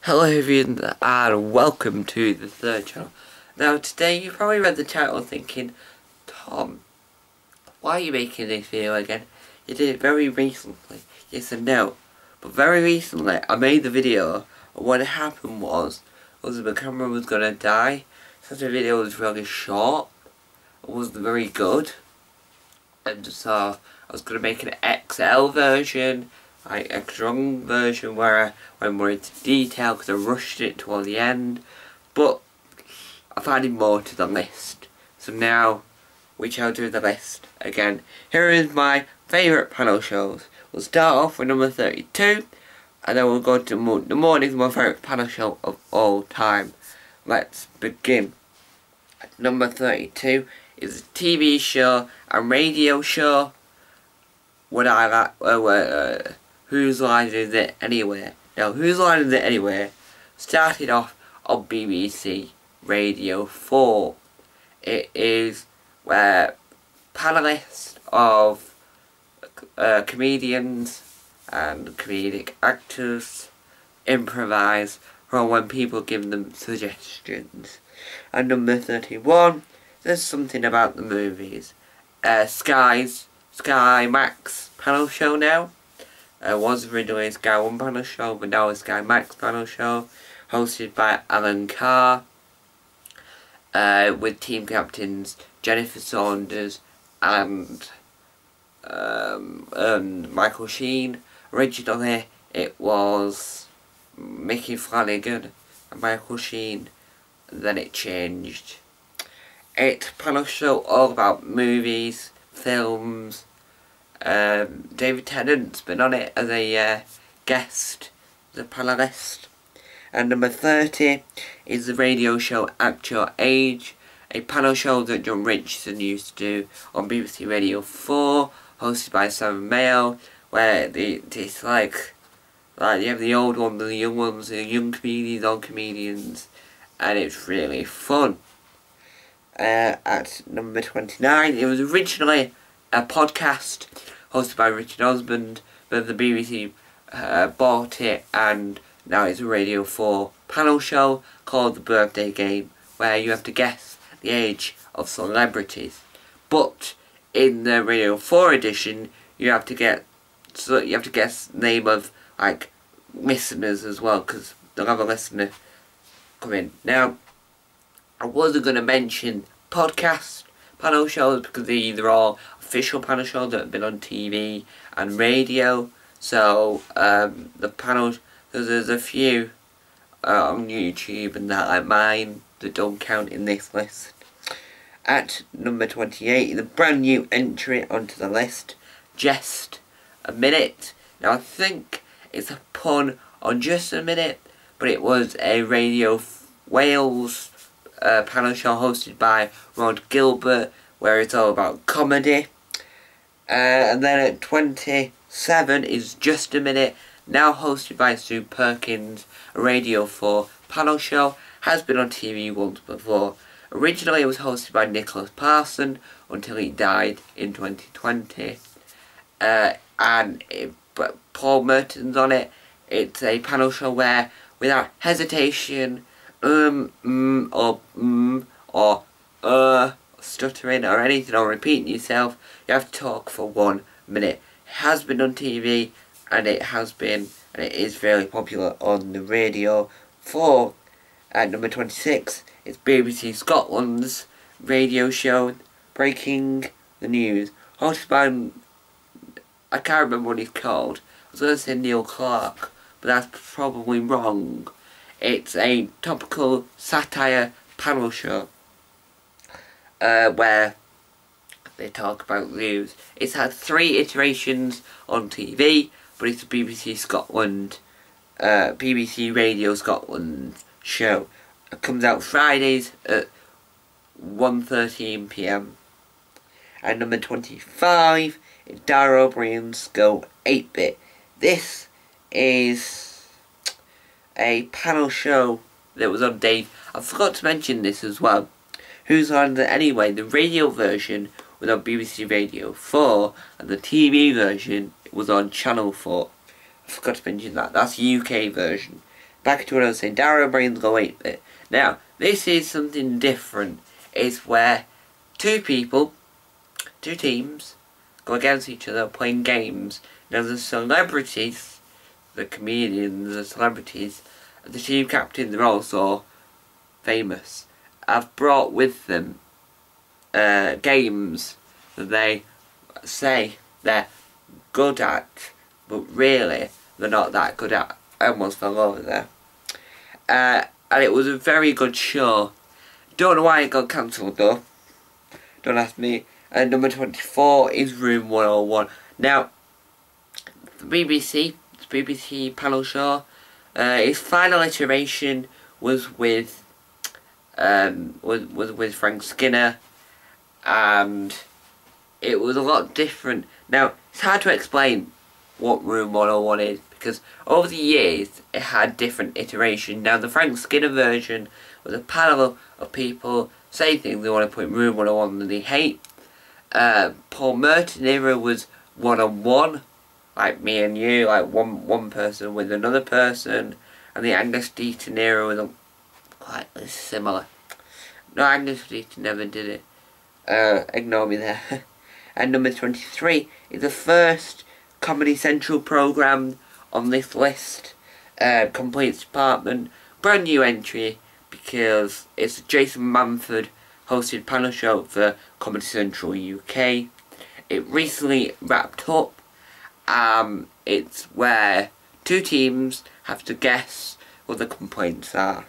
Hello everyone and welcome to the third channel. Now today you probably read the title thinking, Tom, why are you making this video again? You did it very recently. Yes and no. But very recently I made the video and what happened was the camera was gonna die. So the video was really short. It wasn't very good. And so I was gonna make an XL version, like a strong version where I went more into detail because I rushed it toward the end, but I've added more to the list. So now we shall do the list again. Here is my favourite panel shows. We'll start off with number 32 and then we'll go to the morning's my favourite panel show of all time. Let's begin. At number 32 is a TV show and radio show. What I like, Whose Line Is It Anyway? Now, Whose Line Is It Anyway started off on BBC Radio 4. It is where panellists of comedians and comedic actors improvise from when people give them suggestions. And number 31, there's something about the movies. Sky Max panel show now. Was originally a Sky 1 panel show, but now a Sky Max panel show, hosted by Alan Carr, with team captains Jennifer Saunders and Michael Sheen. Originally, it was Mickey Flanagan and Michael Sheen, and then it changed. It's a panel show all about movies, films. David Tennant's been on it as a guest, the panellist. And number 30 is the radio show Act Your Age, a panel show that John Richardson used to do on BBC Radio 4, hosted by Sam Mayo, where it's like you have the old ones and the young ones, the young comedians, old comedians, and it's really fun. At number 29, it was originally a podcast hosted by Richard Osmond, but the BBC bought it and now it's a Radio 4 panel show called The Birthday Game, where you have to guess the age of celebrities. But in the Radio 4 edition, you have to guess the name of like listeners as well, because they'll have a listener come in. Now, I wasn't going to mention podcast panel shows because they're all official panel shows that have been on TV and radio. So the panels, there's a few on YouTube and that, like mine, that don't count in this list. At number 28, the brand new entry onto the list, Just a Minute. Now I think it's a pun on Just a Minute, but it was a Radio Wales panel show hosted by Gilbert, where it's all about comedy. And then at 27 is Just a Minute, now hosted by Sue Perkins, a Radio 4 panel show, has been on TV once before. Originally it was hosted by Nicholas Parson until he died in 2020. But Paul Merton's on it. It's a panel show where, without hesitation, stuttering or anything or repeating yourself, you have to talk for 1 minute. It has been on TV and it is very popular on the radio 4. At number 26 is BBC Scotland's radio show Breaking the News, hosted by, I can't remember what he's called. I was going to say Neil Clark, but that's probably wrong. It's a topical satire panel show where they talk about news. It's had 3 iterations on TV, but it's a BBC Radio Scotland show. It comes out Fridays at 1:13 PM. And number 25 is Dara O'Brien's Go 8-Bit. This is a panel show that was on Dave. I forgot to mention this as well. Whose Line Is It Anyway? The radio version was on BBC Radio 4 and the TV version was on Channel 4. I forgot to mention that. That's the UK version. back to what I was saying, Patriot Brains go 8-bit. Now, this is something different. It's where two teams, go against each other playing games. Now the celebrities, the comedians, the celebrities, the team captains are also famous, have brought with them games that they say they're good at, but really they're not that good at. I almost fell over there. And it was a very good show. Don't know why it got cancelled though. Don't ask me. And number 24 is Room 101. Now, the BBC panel show, its final iteration was with Frank Skinner, and it was a lot different. Now, it's hard to explain what Room 101 is, because over the years it had different iterations. Now, the Frank Skinner version was a panel of people saying things they want to put in Room 101 that they hate. Paul Merton era was one-on-one, like me and you, like one person with another person, and the Angus Deaton era was quite similar. No, Angus Deaton never did it. Ignore me there. And number 23 is the first Comedy Central programme on this list. Complete Department, brand new entry, because it's a Jason Manford hosted panel show for Comedy Central UK. It recently wrapped up. It's where two teams have to guess what the complaints are.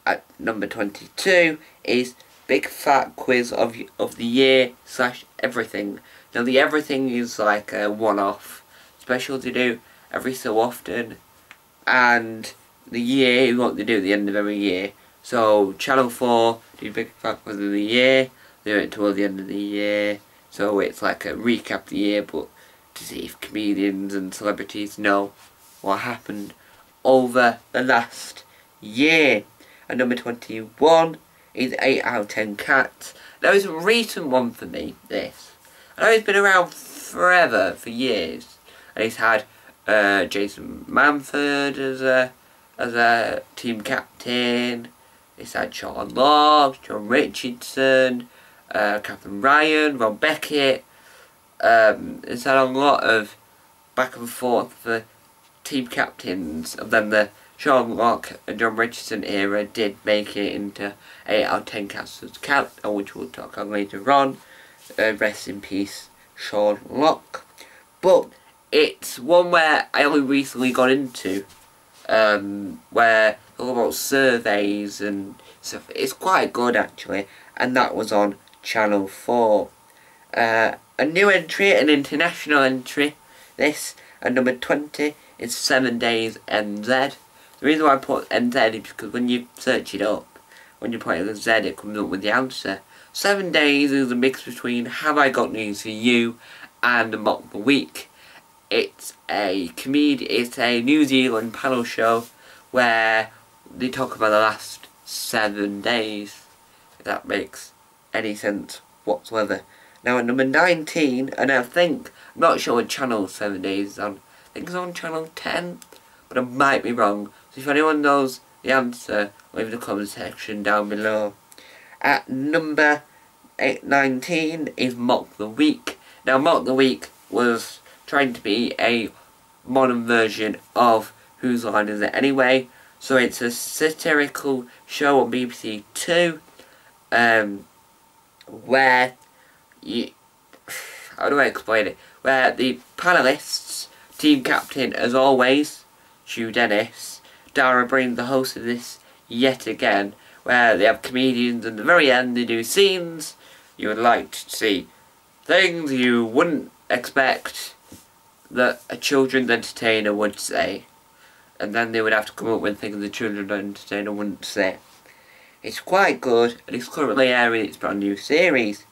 At number 22 is Big Fat Quiz of the Year / Everything. Now the Everything is like a one-off special to do every so often, and the year is what they do at the end of every year. So Channel 4 do Big Fat Quiz of the Year, they do it toward the end of the year, so it's like a recap of the year, but to see if comedians and celebrities know what happened over the last year. And number 21 is 8 out of 10 Cats. Now it's a recent one for me, this. I know it's been around forever, for years. And it's had Jason Manford as a team captain. It's had Sean Locke, John Richardson, Catherine Ryan, Rob Beckett. It's had a lot of back and forth for team captains, and then the Sean Locke and John Richardson era did make it into 8 out of 10 Cats as captain, which we'll talk on later on. Rest in peace, Sean Locke. But it's one where I only recently got into, where all about surveys and stuff. It's quite good actually, and that was on Channel 4. A new entry, an international entry, this, and number 20 is 7 Days NZ. The reason why I put NZ is because when you search it up, when you put it as Z, it comes up with the answer. 7 Days is a mix between Have I Got News For You and Mock the Week. It's a New Zealand panel show where they talk about the last 7 days, if that makes any sense whatsoever. Now at number 19, and I'm not sure what channel 7 Days is on. I think it's on channel 10, but I might be wrong. So if anyone knows the answer, leave in the comment section down below. At number 19 is Mock the Week. Now Mock the Week was trying to be a modern version of Whose Line Is It Anyway? So it's a satirical show on BBC Two, where how do I explain it? Where the panellists, team captain as always, Hugh Dennis, Patriot Brains, the host of this yet again, where they have comedians and at the very end they do scenes you would like to see. Things you wouldn't expect that a children's entertainer would say. And then they would have to come up with things the children's entertainer wouldn't say. It's quite good, and it's currently airing its brand new series.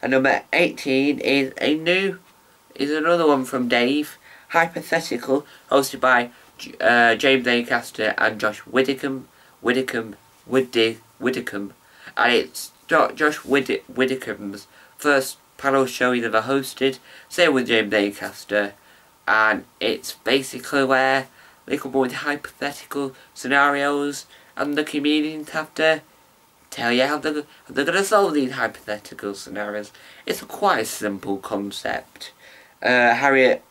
And number 18 is another one from Dave, Hypothetical, hosted by James Acaster and Josh Widdicombe. And it's Josh Widdicombe's first panel show he's ever hosted, same with James Acaster, and it's basically where they come up with hypothetical scenarios, and the comedians have to tell you how they're going to solve these hypothetical scenarios. It's quite a simple concept. Harriet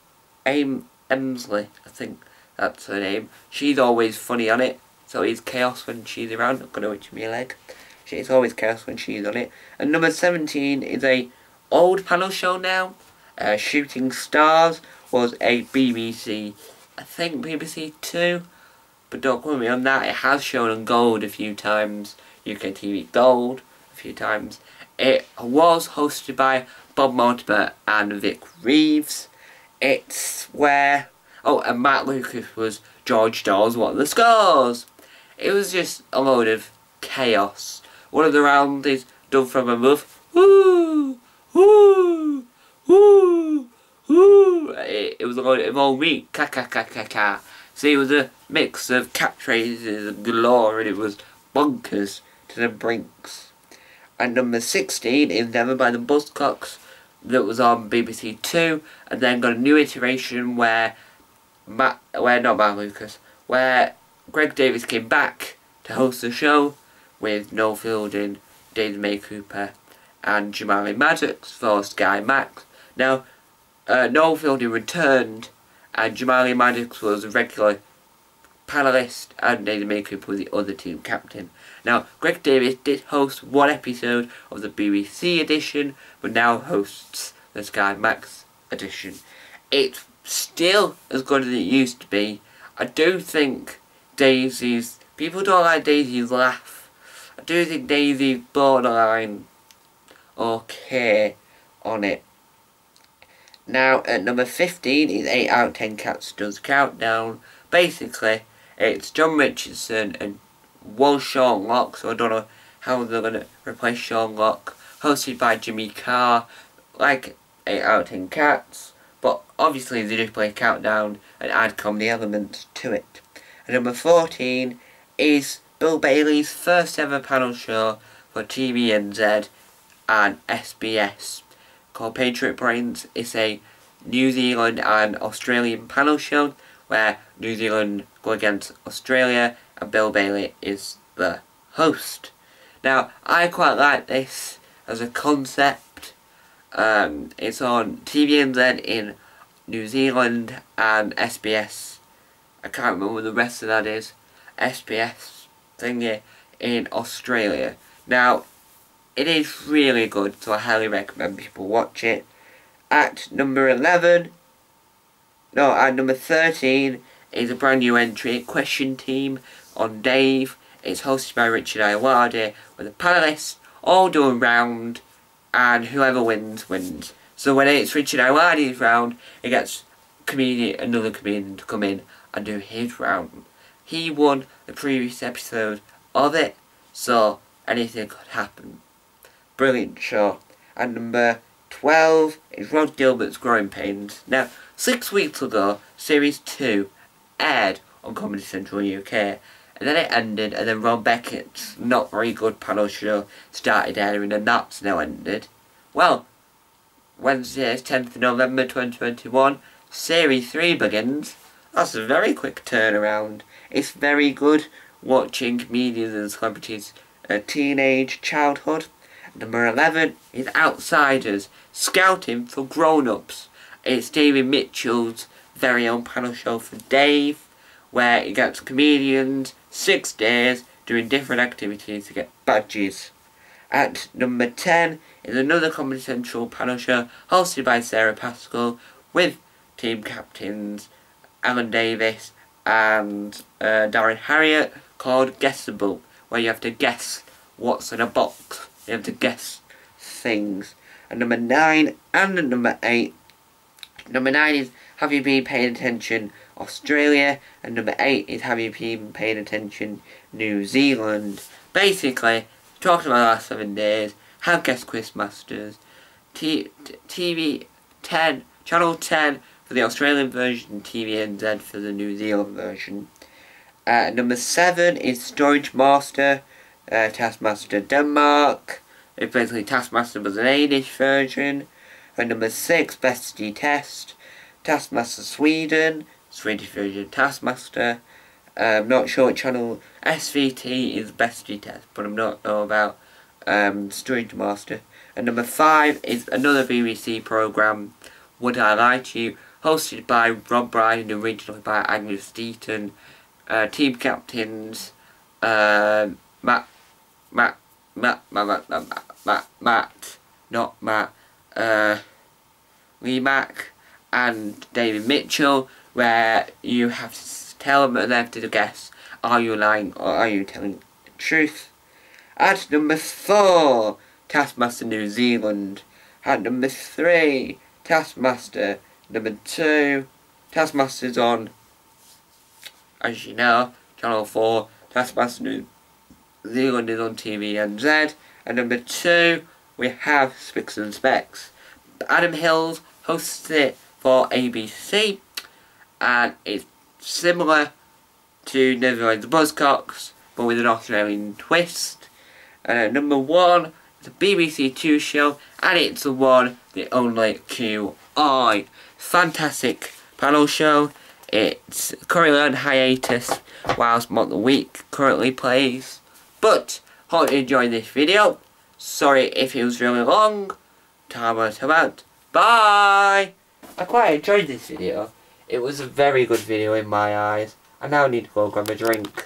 Emsley, I think that's her name. She's always funny on it. It's always chaos when she's around. I'm going to itch my leg. It's always chaos when she's on it. And number 17 is a old panel show now. Shooting Stars was a BBC, I think BBC 2. But don't quote me on that. It has shown on Gold a few times. UK TV Gold a few times. It was hosted by Bob Mortimer and Vic Reeves. It's where... Oh, and Matt Lucas was George Dawes. What are the scores? It was just a load of chaos. One of the rounds is done from above. Woo! Woo! Woo! Woo! It was a load of all meat. Ka ka ka ka ka. See, it was a mix of catchphrases galore, and it was bonkers to the brinks. And number 16 is Never by the Buzzcocks, that was on BBC 2, and then got a new iteration where where Greg Davies came back to host the show with Noel Fielding, David May Cooper, and Jamali Maddox for Sky Max. Now, Noel Fielding returned, and Jamali Maddox was a regular panellist, and David May Cooper was the other team captain. Now, Greg Davies did host one episode of the BBC edition, but now hosts the Sky Max edition. It's still as good as it used to be. I do think Daisy's... People don't like Daisy's laugh. I do think Daisy's borderline okay on it. Now, at number 15 is 8 out of 10 Cats Does Countdown. Basically, it's John Richardson and was Sean Locke, so I don't know how they're going to replace Sean Locke. Hosted by Jimmy Carr, like 8 out of 10 Cats. But obviously they just play Countdown and add comedy elements to it. And number 14 is Bill Bailey's first ever panel show for TVNZ and SBS, called Patriot Brains. It's a New Zealand and Australian panel show where New Zealand go against Australia and Bill Bailey is the host. Now, I quite like this as a concept. It's on TVNZ in New Zealand and SBS. I can't remember what the rest of that is. SBS thingy in Australia. Now, it is really good, so I highly recommend people watch it. At number 13 is a brand new entry, Question Team on Dave. It's hosted by Richard Ayoade, with the panellists all do a round, and whoever wins, wins. So when it's Richard Ayoade's round, it gets another comedian to come in and do his round. He won the previous episode of it, so anything could happen. Brilliant show. And number 12 is Rod Gilbert's Growing Pains. Now, 6 weeks ago, Series 2 aired on Comedy Central UK, and then it ended, and then Ron Beckett's not very good panel show started airing, and that's now ended. Well, Wednesday, 10th of November 2021, Series 3 begins. That's a very quick turnaround. It's very good watching comedians and celebrities' teenage childhood. Number 11 is Outsiders, Scouting for Grown-Ups. It's David Mitchell's very own panel show for Dave, where he gets comedians 6 days doing different activities to get badges. At number 10 is another Comedy Central panel show hosted by Sarah Pascal with team captains Alan Davis and Darren Harriott, called Guessable, where you have to guess what's in a box. You have to guess things. And number 9 and number 8. Number 9 is Have You Been Paying Attention Australia, and number 8 is Have You Been Paying Attention New Zealand. Basically, talking about the last 7 days, have guest quizmasters, TV 10, Channel 10 for the Australian version, TVNZ for the New Zealand version. Number 7 is Storage Master, Taskmaster Denmark. It's basically Taskmaster was an Danish version. And number 6, Bestie Test, Taskmaster Sweden, Swedish version Taskmaster. Not sure what channel. SVT is Bestie Test, but I'm not sure about Strange Master. And number 5 is another BBC programme, Would I Lie to You, hosted by Rob Bryan and originally by Agnes Deaton. Team captains Matt, Lee Mack and David Mitchell, where you have to tell them and they have to guess, are you lying or are you telling the truth? At number 4, Taskmaster New Zealand. At number 3, Taskmaster. Number 2, Taskmaster's on, as you know, Channel 4. Taskmaster New Zealand is on TVNZ. And number 2, we have Spicks and Specks. Adam Hills hosts it for ABC, and it's similar to Never Mind the Buzzcocks, but with an Australian twist. And at number 1, it's a BBC 2 show, and it's the one, the only QI. Fantastic panel show. It's currently on hiatus whilst Mock the Week currently plays. But hope you enjoyed this video. Sorry if it was really long. Time out. Bye! I quite enjoyed this video. It was a very good video in my eyes. I now need to go grab a drink.